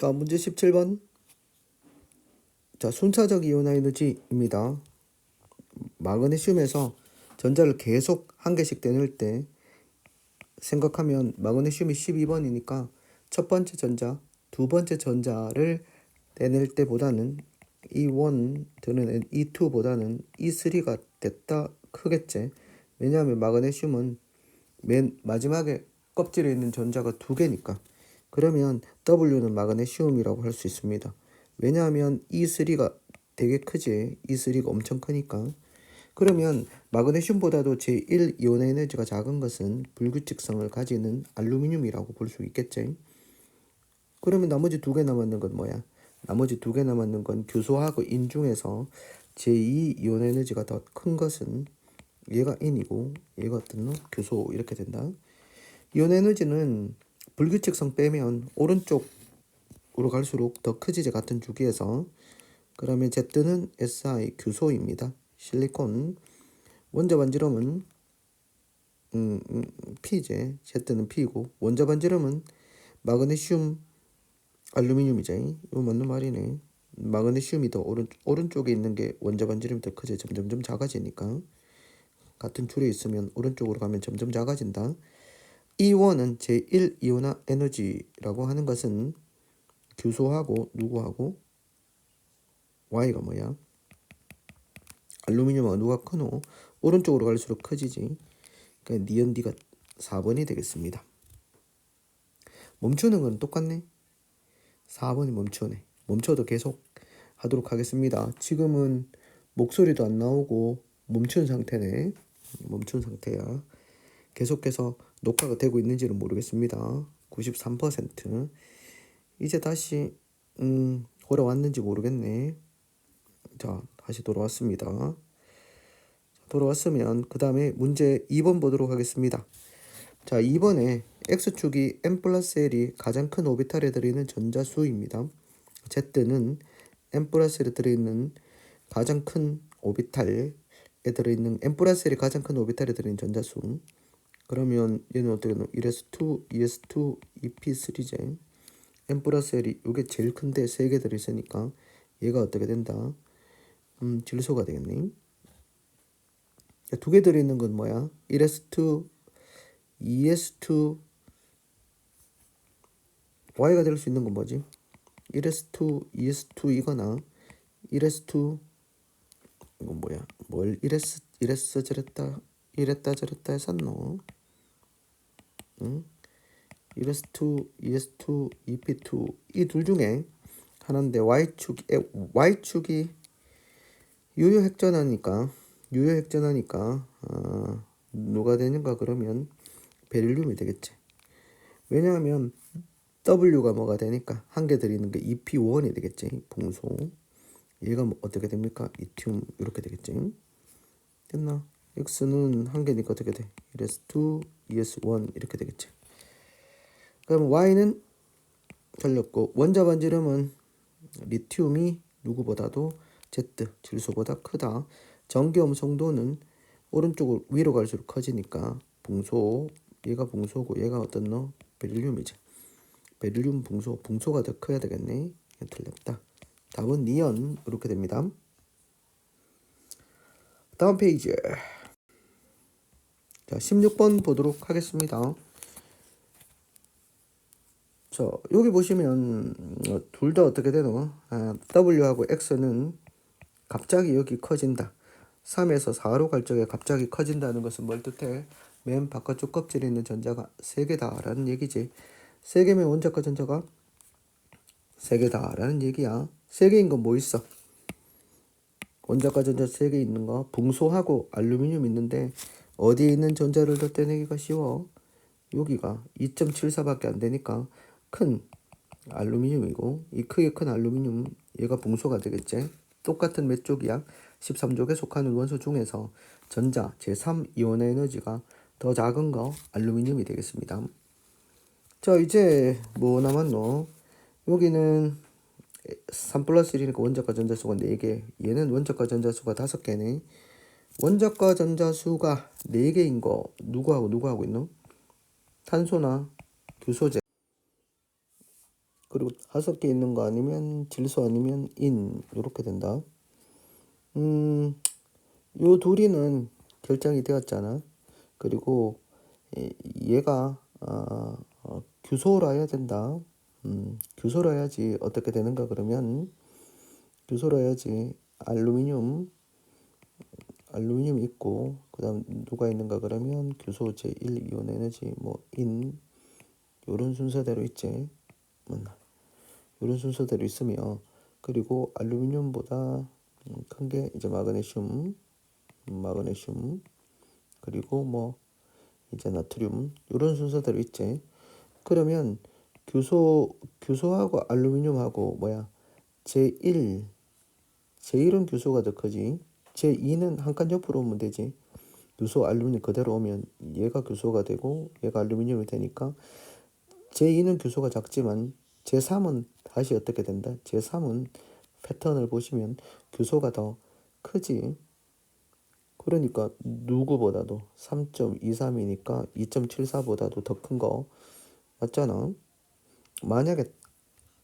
자, 문제 17번. 자, 순차적 이온화 에너지입니다. 마그네슘에서 전자를 계속 한 개씩 떼낼 때 생각하면 마그네슘이 12번이니까 첫 번째 전자, 두 번째 전자를 떼낼 때보다는 E1 또는 E2보다는 E3가 됐다 크겠지. 왜냐하면 마그네슘은 맨 마지막에 껍질에 있는 전자가 두 개니까. 그러면 W는 마그네슘이라고 할 수 있습니다. 왜냐하면 E3가 되게 크지. E3가 엄청 크니까. 그러면 마그네슘보다도 제1 이온의 에너지가 작은 것은 불규칙성을 가지는 알루미늄이라고 볼 수 있겠지. 그러면 나머지 두 개 남았는 건 뭐야? 나머지 두 개 남았는 건 규소하고 인 중에서 제2 이온의 에너지가 더 큰 것은 얘가 인이고 얘가 어떤 놈? 규소 이렇게 된다. 이온 에너지는 불규칙성 빼면 오른쪽으로 갈수록 더 크지 같은 주기에서. 그러면 Z는 Si 규소입니다. 실리콘. 원자 반지름은 P제. Z는 P고 원자 반지름은 마그네슘 알루미늄이지. 이거 맞는 말이네. 마그네슘이 더 오른쪽에 있는 게 원자 반지름이 더 크지. 점점 작아지니까. 같은 줄에 있으면 오른쪽으로 가면 점점 작아진다. E1은 제1 이온화 에너지라고 하는 것은 규소하고 누구하고 Y가 뭐야? 알루미늄하고 누가 크노? 오른쪽으로 갈수록 커지지. 그러니까 니은디가 4번이 되겠습니다. 멈추는 건 똑같네. 4번이 멈추네. 멈춰도 계속 하도록 하겠습니다. 지금은 목소리도 안 나오고 멈춘 상태네. 멈춘 상태야. 계속해서 녹화가 되고 있는지는 모르겠습니다. 93%. 이제 다시 돌아왔는지 모르겠네. 자, 다시 돌아왔습니다. 돌아왔으면 그 다음에 문제 2번 보도록 하겠습니다. 자, 2번에 X축이 M 플러스 L이 가장 큰 오비탈에 들어있는 전자수입니다. Z는 M 플러스 L에 들어있는 가장 큰 오비탈에 들어있는 M 플러스 L이 가장 큰 오비탈에 들어있는 전자수. 그러면 얘는 어떻게 되나? 1s2, 2s2, EP3제. M 플러스 L이 이게 제일 큰데 3개 들어있으니까 얘가 어떻게 된다? 질소가 되겠네. 두 개 들어있는 건 뭐야? 1s2, 2s2, Y가 될 수 있는 건 뭐지? 1s2, 2s2 이거나 1s2 이건 뭐야? 뭘 이랬어 저랬다 이랬다 저랬다 했었노? 응? 1s2, 2s2, EP2 이 둘 중에 하나인데 Y축이 유효핵전하니까 누가 되는가 그러면 베릴륨이 되겠지. 왜냐하면 W가 뭐가 되니까 한 개 들이는 게 EP1이 되겠지. 봉소. 얘가 뭐 어떻게 됩니까? 리튬 이렇게 되겠지. 됐나? X는 한 개니까 어떻게 돼? 1s2, 2s1 이렇게 되겠지. 그럼 Y는 달렸고 원자 반지름은 리튬이 누구보다도 Z 질소보다 크다. 전기음 성도는 오른쪽으로 위로 갈수록 커지니까 봉소. 얘가 봉소고 얘가 어떤 너? 베릴륨이지. 베릴륨 봉소가 더 커야 되겠네. 틀렸다. 답은 니언 이렇게 됩니다. 다음 페이지. 자, 16번 보도록 하겠습니다. 자, 여기 보시면 둘 다 어떻게 되노? W하고 X는 갑자기 여기 커진다. 3에서 4로 갈 적에 갑자기 커진다는 것은 뭘 뜻해? 맨 바깥쪽 껍질에 있는 전자가 3개다 라는 얘기지. 3개면 원자과 전자가 3개다 라는 얘기야. 3개인 건 뭐 있어? 원자과 전자 3개 있는 거 붕소하고 알루미늄 있는데 어디에 있는 전자를 더 떼내기가 쉬워? 여기가 2.74밖에 안 되니까 큰 알루미늄이고 이 크게 큰 알루미늄 얘가 붕소가 되겠지. 똑같은 몇 쪽이야? 13쪽에 속하는 원소 중에서 전자 제3 이온의 에너지가 더 작은 거 알루미늄이 되겠습니다. 자, 이제 뭐 남았노? 여기는 3 플러스 1이니까 원자과 전자수가 4개. 얘는 원자과 전자수가 5개네. 원자과 전자수가 4개인 거 누구하고 있노? 탄소나 규소제. 그리고 5개 있는 거 아니면 질소 아니면 인 이렇게 된다. 요 둘이는 결정이 되었잖아. 그리고 얘가 규소로 해야 된다. 규소로 해야지 어떻게 되는가 그러면 규소로 해야지 알루미늄 있고 그다음 누가 있는가 그러면 규소 제1 이온 에너지 인 요런 순서대로 있지. 맞나? 요런 순서대로 있으며 그리고 알루미늄보다 큰 게 이제 마그네슘 그리고 이제 나트륨 요런 순서대로 있지. 그러면 규소하고 알루미늄하고 제1은 규소가 더 크지. 제2는 한 칸 옆으로 오면 되지. 규소 알루미늄 그대로 오면 얘가 규소가 되고 얘가 알루미늄이 되니까 제2는 규소가 작지만 제3은 다시 어떻게 된다? 제3은 패턴을 보시면 규소가 더 크지. 그러니까 누구보다도 3.23이니까 2.74보다도 더 큰 거 맞잖아. 만약에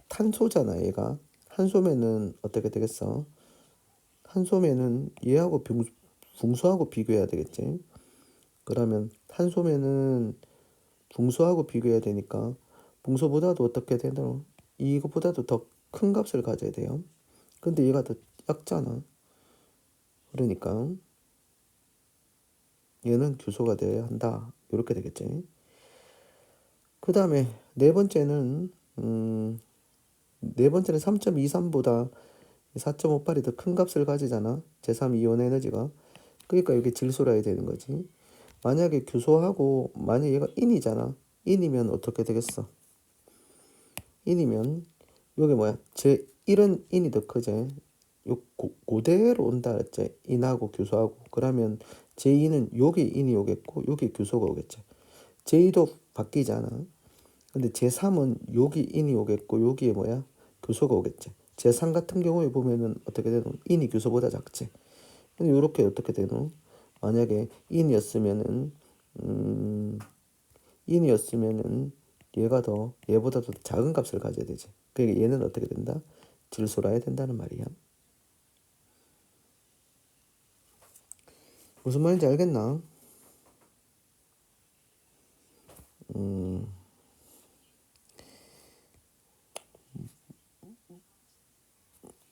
탄소잖아 얘가. 탄소면은 어떻게 되겠어? 탄소면은 얘하고 붕수하고 비교해야 되겠지. 그러면 탄소면은 붕수하고 비교해야 되니까 붕소보다도 어떻게 되나? 이거보다도 더 큰 값을 가져야 돼요. 근데 얘가 더 작잖아. 그러니까 얘는 규소가 돼야 한다. 이렇게 되겠지. 그 다음에 네 번째는 3.23보다 4.58이 더 큰 값을 가지잖아. 제3 이온 에너지가. 그러니까 이게 질소라 해야 되는 거지. 만약에 규소하고 만약 얘가 인이잖아. 인이면 어떻게 되겠어? 인이면 요게 제1은 인이 더 크지. 요 그대로 온다 했지. 인하고 규소하고. 그러면 제2는 요게 인이 오겠고 요게 규소가 오겠지. 제2도 바뀌잖아. 근데 제3은 여기 인이 오겠고 여기에 규소가 오겠지. 제3 같은 경우에 보면은 어떻게 되노? 인이 규소보다 작지. 근데 요렇게 어떻게 되노? 만약에 음, 인이었으면은 얘보다 더 작은 값을 가져야 되지. 그러니까 얘는 어떻게 된다? 질소라 해야 된다는 말이야. 무슨 말인지 알겠나?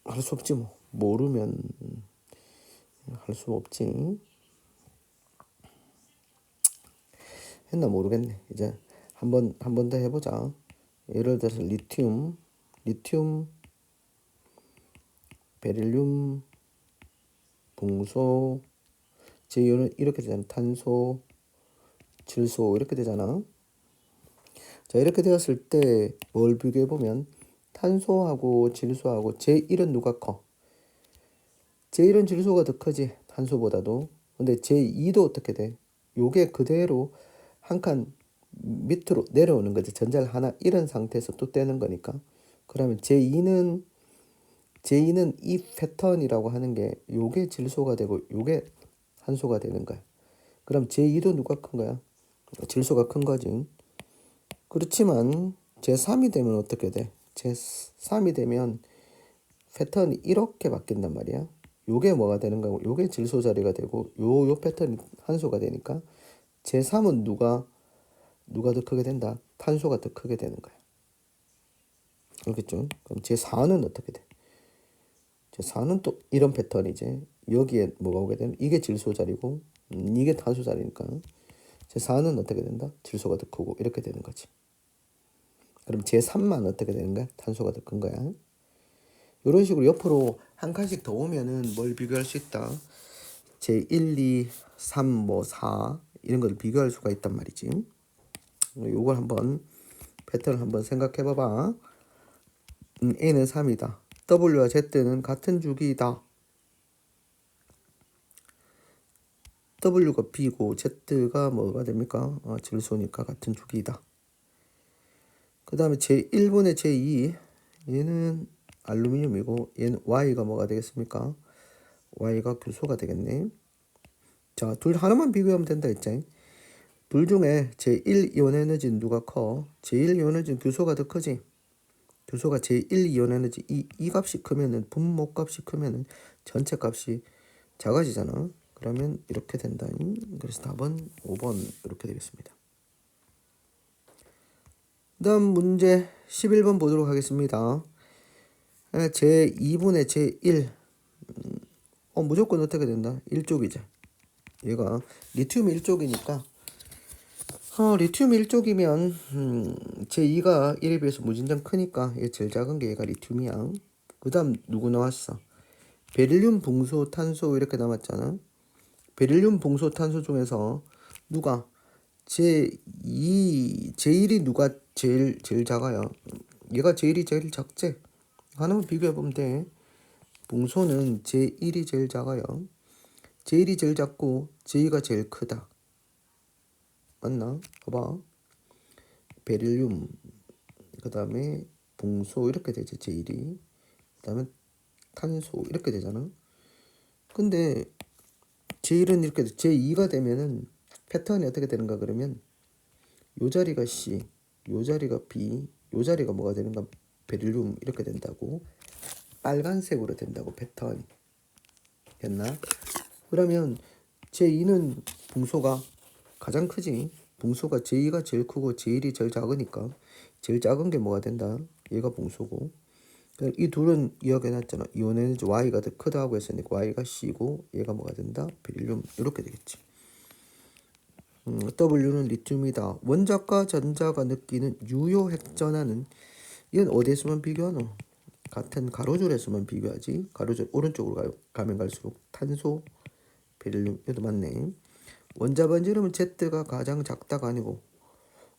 할 수 없지 뭐. 모르면 할 수 없지. 했나 모르겠네. 이제 한 번 더 해보자. 예를 들어서 리튬, 베릴륨, 붕소, 제2는 이렇게 되잖아. 탄소, 질소 이렇게 되잖아. 자, 이렇게 되었을 때 뭘 비교해 보면 탄소하고 질소하고 제1은 누가 커? 제1은 질소가 더 크지. 탄소보다도. 근데 제2도 어떻게 돼? 요게 그대로 한 칸 밑으로 내려오는 거지. 전자를 하나 잃은 상태에서 또 떼는 거니까. 그러면 제2는 이 패턴이라고 하는 게 요게 질소가 되고 요게 탄소가 되는 거야. 그럼 제2도 누가 큰 거야? 질소가 큰 거지. 그렇지만 제3이 되면 어떻게 돼? 제3이 되면 패턴이 이렇게 바뀐단 말이야. 요게 뭐가 되는 거고 요게 질소 자리가 되고 요 패턴이 탄소가 되니까 제3은 누가 더 크게 된다? 탄소가 더 크게 되는 거야. 알겠죠? 그럼 제4는 어떻게 돼? 제4는 또 이런 패턴이지. 여기에 뭐가 오게 되면 이게 질소 자리고 이게 탄소 자리니까 제4는 어떻게 된다? 질소가 더 크고 이렇게 되는 거지. 그럼 제3만 어떻게 되는 거야? 탄소가 더 큰 거야. 이런 식으로 옆으로 한 칸씩 더 오면은 뭘 비교할 수 있다? 제1, 2, 3, 4 이런 걸 비교할 수가 있단 말이지. 요걸 한번 패턴을 한번 생각해 봐봐. A는 3이다. W와 Z는 같은 주기이다. W가 B고 Z가 뭐가 됩니까? 질소니까 같은 주기이다. 그 다음에 제1분의 제2 얘는 알루미늄이고 얘는 Y가 뭐가 되겠습니까? Y가 규소가 되겠네. 자, 둘 하나만 비교하면 된다 했지. 둘 중에 제1 이온 에너지는 누가 커? 제1 이온 에너지는 규소가 더 크지. 주소가 제1 이온 에너지 이 값이 크면은 분모 값이 크면은 전체 값이 작아지잖아. 그러면 이렇게 된다. 그래서 답은 5번 이렇게 되겠습니다. 다음 문제 11번 보도록 하겠습니다. 제2분의 제1 무조건 어떻게 된다? 1쪽이죠. 얘가 리튬 1쪽이니까 리튬 1쪽이면 제2가 1에 비해서 무진장 크니까 얘 제일 작은 게 얘가 리튬이야. 그 다음 누구 나왔어? 베릴륨, 붕소, 탄소 이렇게 남았잖아. 베릴륨, 붕소, 탄소 중에서 누가 제1이 누가 제일 작아요? 얘가 제1이 제일 작지? 하나만 비교해보면 돼. 붕소는 제1이 제일 작아요. 제1이 제일 작고 제2가 제일 크다. 맞나? 봐봐. 베릴륨, 그 다음에 붕소 이렇게 되지 제1이. 그 다음에 탄소 이렇게 되잖아. 근데 제1은 이렇게 제2가 되면은 패턴이 어떻게 되는가 그러면 요 자리가 C, 요 자리가 B, 요 자리가 뭐가 되는가? 베릴륨 이렇게 된다고. 빨간색으로 된다고 패턴이. 됐나? 그러면 제2는 붕소가 가장 크지. 붕소가 제2가 제일 크고 제1이 제일 작으니까 제일 작은 게 뭐가 된다? 얘가 붕소고. 이 둘은 이야기해놨잖아. 이온 에너지 Y가 더 크다고 했으니까 Y가 C고 얘가 뭐가 된다? 베릴륨 이렇게 되겠지. W는 리튬이다. 원자과 전자가 느끼는 유효 핵전하는 이건 어디에서만 비교하노? 같은 가로줄에서만 비교하지. 가로줄 오른쪽으로 가면 갈수록 탄소, 베릴륨 이것도 맞네. 원자 반지름은 Z가 가장 작다가 아니고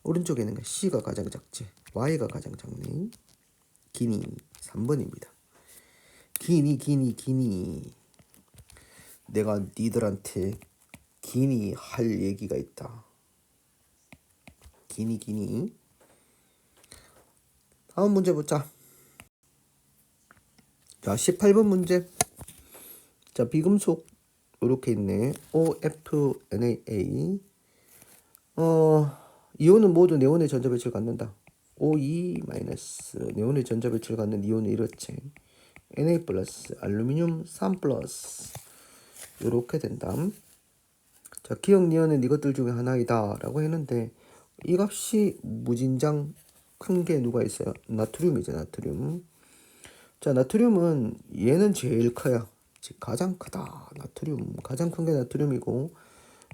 오른쪽에 있는 거 C가 가장 작지. Y가 가장 작네. 기니 3번입니다. 기니 내가 니들한테 기니 할 얘기가 있다. 기니 다음 문제 보자. 자 18번 문제. 자 비금속 이렇게 있네. OFNAA 이온은 모두 네온의 전자배치를 갖는다. O2- 네온의 전자배치를 갖는 이온은 이렇지. Na+, 알루미늄 3+, 이렇게 된다. 자, 기억니은은 이것들 중에 하나이다 라고 했는데 이 값이 무진장 큰 게 누가 있어요? 나트륨이죠. 나트륨. 자, 나트륨은 얘는 제일 커요. 즉 가장 크다. 나트륨 가장 큰 게 나트륨이고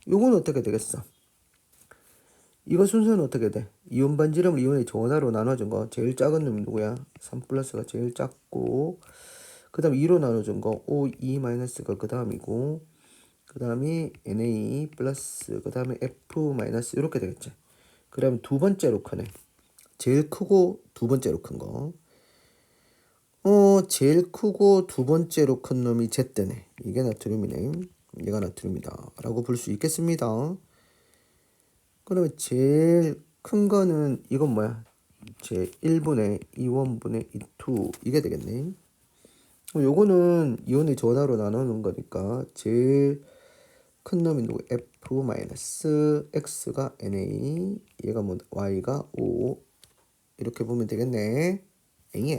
요건 어떻게 되겠어? 이거 순서는 어떻게 돼? 이온 반지름을 이온의 전하로 나눠준 거 제일 작은 놈이 누구야? 3+가 제일 작고 그 다음 2로 나눠준 거 O2-가 그 다음이고 그 다음이 Na+, 그 다음에 F- 이렇게 되겠지. 그러면 두 번째로 크네. 제일 크고 두 번째로 큰 거. 제일 크고 두 번째로 큰 놈이 Z네. 이게 나트륨이네. 얘가 나트륨이다 라고 볼 수 있겠습니다. 그러면 제일 큰 거는 이건 뭐야? 제 1분의 2원분의 2 이게 되겠네. 요거는 이온의 전하로 나누는 거니까 제일 큰 놈이 누구? F-X가 Na, 얘가 뭐 Y가 O 이렇게 보면 되겠네. 아니.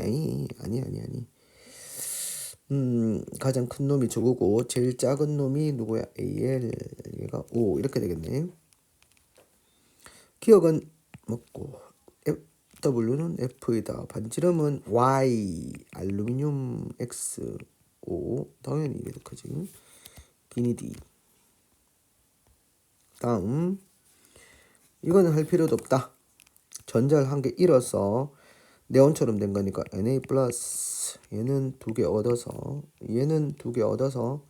가장 큰 놈이 저거고 제일 작은 놈이 누구야? Al, 얘가 O 이렇게 되겠네. 기억은 먹고 W는 F이다. 반지름은 Y, 알루미늄 X, O 당연히 이게 더 크지. 기니 D. 다음 이거는 할 필요도 없다. 전자를 한 개 잃어서 네온처럼 된 거니까 Na+, 얘는 두 개 얻어서 얘는 두 개 얻어서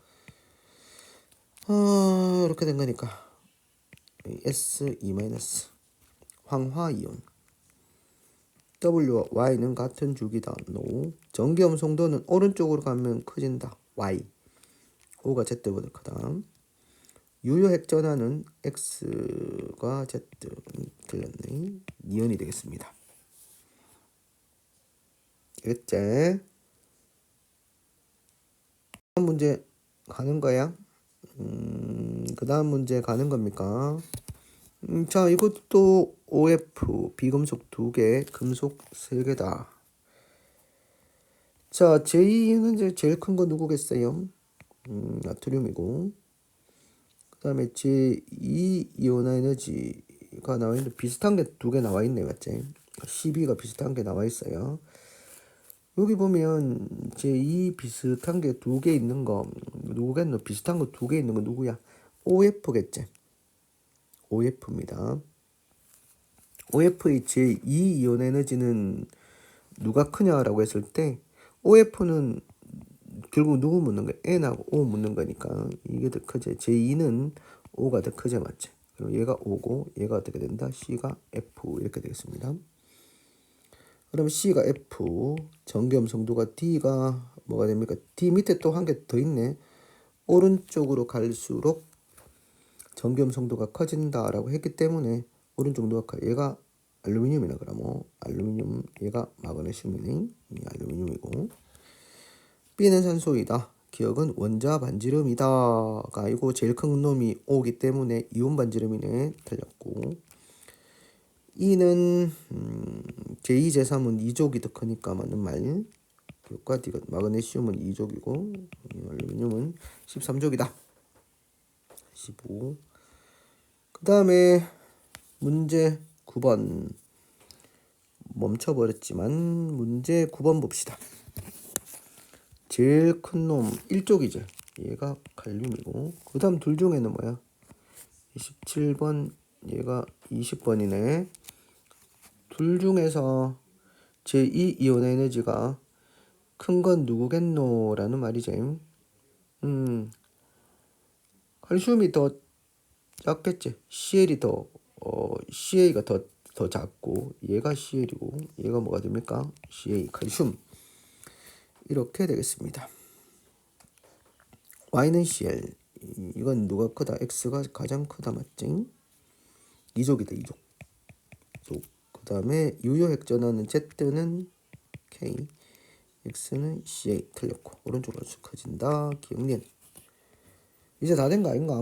이렇게 된 거니까 Se- 황화이온. W와 Y는 같은 주기다. No. 전기음 송도는 오른쪽으로 가면 커진다. Y. O가 Z보다 크다. 유효 핵전하는 X과 Z. 틀렸네. 니온이 되겠습니다. 알겠지? 다음 문제 가는 거야? 그 다음 문제 가는 겁니까? 자, 이것도 OF, 비금속 2개, 금속 3개다. 자, 제2는 제일 큰 거 누구겠어요? 나트륨이고, 그 다음에 제2 이온화 에너지가 나와 있는데 비슷한 게 두 개 나와 있네, 맞지? 12가 비슷한 게 나와 있어요. 여기 보면 제2 비슷한 게 두 개 있는 거 누구겠노? 비슷한 거 두 개 있는 거 누구야? OF겠지? OF입니다. OF의 제2 이온 에너지는 누가 크냐라고 했을 때 OF는 결국 누구 묻는 거야? N하고 O 묻는 거니까 이게 더 크지. 제2는 O가 더 크지, 맞지? 그럼 얘가 O고 얘가 어떻게 된다? C가 F 이렇게 되겠습니다. 그럼 C가 F, 정겸 성도가 D가 뭐가 됩니까? D 밑에 또 한 개 더 있네. 오른쪽으로 갈수록 정겸 성도가 커진다라고 했기 때문에 오른쪽 누가 커? 얘가 알루미늄이나 그러면 알루미늄, 얘가 마그네슘이네. 알루미늄이고. B는 산소이다. 기억은 원자 반지름이다가 아니고 제일 큰 놈이 O기 때문에 이온 반지름이네. 틀렸고. E는 제2, 제3은 2족이 더 크니까 맞는 말. 여기가 D가 마그네슘은 2족이고 알루미늄은 13족이다. 15. 그 다음에 문제 9번 멈춰버렸지만 문제 9번 봅시다. 제일 큰 놈 1족이죠. 얘가 칼륨이고 그 다음 둘 중에는 뭐야? 27번 얘가 20번이네. 둘 중에서 제2 이온 에너지가 큰 건 누구겠노? 라는 말이지. 칼슘이 더 작겠지. CL이 CA가 더 작고 얘가 CL이고 얘가 뭐가 됩니까? CA 칼슘. 이렇게 되겠습니다. Y는 CL. 이건 누가 크다? X가 가장 크다, 맞지? 2족이다, 2족. 그 다음에 유효핵전하는 Z는 K, X는 CA 틀렸고 오른쪽으로 쭉 커진다. 기억년. 이제 다 된 거 아닌가?